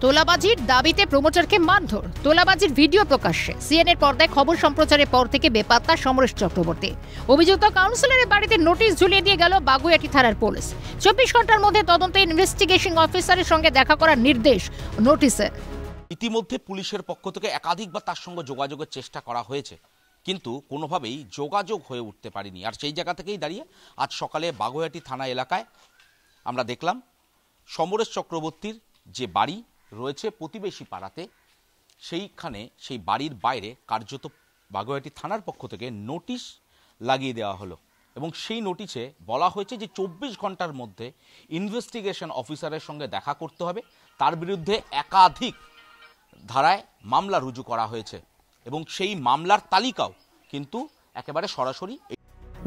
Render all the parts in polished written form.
তোলাবাজির দাবিতে প্রমোটারকে মারধর, তোলাবাজির ভিডিও প্রকাশ্যে। সিএনএর পর্দায় খবর সম্প্রচারের পর থেকে বেপাত্তা সমরেশ চক্রবর্তী। অভিযুক্ত কাউন্সিলরের বাড়িতে নোটিশ ঝুলিয়ে দিয়ে গেল বাগুইআটি থানার পুলিশ। 24 ঘন্টার মধ্যে তদন্তে ইনভেস্টিগেশন অফিসারের সঙ্গে দেখা করার নির্দেশ নোটিশে। ইতিমধ্যে পুলিশের পক্ষ থেকে একাধিকবার তার সঙ্গে যোগাযোগের চেষ্টা করা হয়েছে, কিন্তু কোনোভাবেই যোগাযোগ হয়ে উঠতে পারেনি। আর সেই জায়গা থেকেই দাঁড়িয়ে আজ সকালে বাগুইআটি থানা এলাকায় আমরা দেখলাম সমরেশ চক্রবর্তীর যে বাড়ি রয়েছে প্রতিবেশী পাড়াতে, সেইখানে সেই বাড়ির বাইরে কার্যত বাগুইআটি থানার পক্ষ থেকে নোটিশ লাগিয়ে দেওয়া হলো এবং সেই নোটিশে বলা হয়েছে যে 24 ঘন্টার মধ্যে ইনভেস্টিগেশন অফিসারের সঙ্গে দেখা করতে হবে। তার বিরুদ্ধে একাধিক ধারায় মামলা রুজু করা হয়েছে এবং সেই মামলার তালিকাও কিন্তু একেবারে সরাসরি।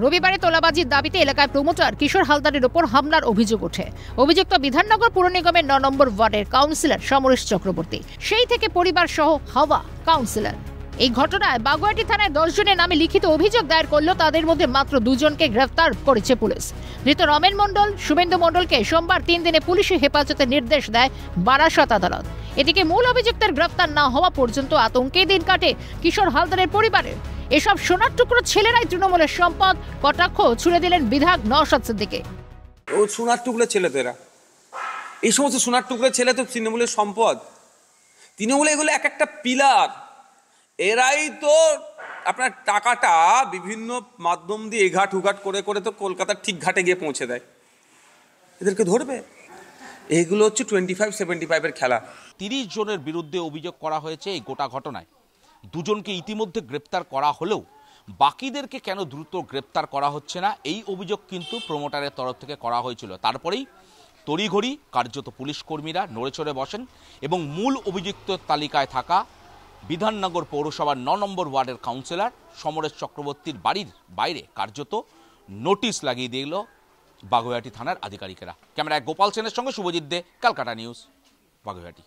রবিবারে তোলাবাজির দাবিতে এলাকায় প্রমোটার কিশোর হালদারের ওপর হামলার অভিযোগ ওঠে। অভিযুক্ত বিধাননগর পুর নিগমের 9 নম্বর ওয়ার্ডের কাউন্সিলর সমরেশ চক্রবর্তী। সেই থেকে পরিবার সহ হাওয়া কাউন্সিলর। এই ঘটনায় বাগুইআটি থানায় 10 জনের নামে লিখিত অভিযোগ দায়ের করলেও তাদের মধ্যে মাত্র 2 জনকে গ্রেফতার করেছে পুলিশ। ধৃত রমেন মণ্ডল, শুভেন্দু মণ্ডলকে সোমবার 3 দিনে পুলিশি হেফাজতের নির্দেশ দেয় বারাসত আদালত। এদিকে মূল অভিযুক্তের গ্রেফতার না হওয়া পর্যন্ত আতঙ্কে দিন কাটে কিশোর হালদারের পরিবারের। এসব সোনার টুকরো ছেলেরাই তৃণমূলের সম্পদ, কটাক্ষ ছুড়ে দিলেন বিধায়ক নওশাদ সিদ্দিকী। ও সোনার টুকরো ছেলে তো এরা, এই সমস্ত সোনার টুকরো ছেলে তো তৃণমূলের সম্পদ। তৃণমূলে এগুলো এক একটা পিলার। এরাই তো আপনার টাকাটা বিভিন্ন মাধ্যম দিয়ে এঘাট উঘাট করে করে তো কলকাতার ঠিক ঘাটে গিয়ে পৌঁছে দেয়। এদেরকে ধরবে? এইগুলো হচ্ছে 25-75 খেলা। 30 জনের বিরুদ্ধে অভিযোগ করা হয়েছে এই গোটা ঘটনায়। 2 জনকে ইতিমধ্যে গ্রেপ্তার করা হলেও বাকিদেরকে কেন দ্রুত গ্রেপ্তার করা হচ্ছে না, এই অভিযোগ কিন্তু প্রমোটারের তরফ থেকে করা হয়েছিল। তারপরেই তড়িঘড়ি কার্যত পুলিশ কর্মীরা নড়ে চড়ে বসেন এবং মূল অভিযুক্ত তালিকায় থাকা বিধাননগর পৌরসভার 9 নম্বর ওয়ার্ডের কাউন্সিলর সমরেশ চক্রবর্তীর বাড়ির বাইরে কার্যত নোটিশ লাগিয়ে দিল বাগুইআটি থানার আধিকারিকেরা। ক্যামেরায় গোপাল সেনের সঙ্গে শুভজিৎ দে, ক্যালকাটা নিউজ, বাগুইআটি।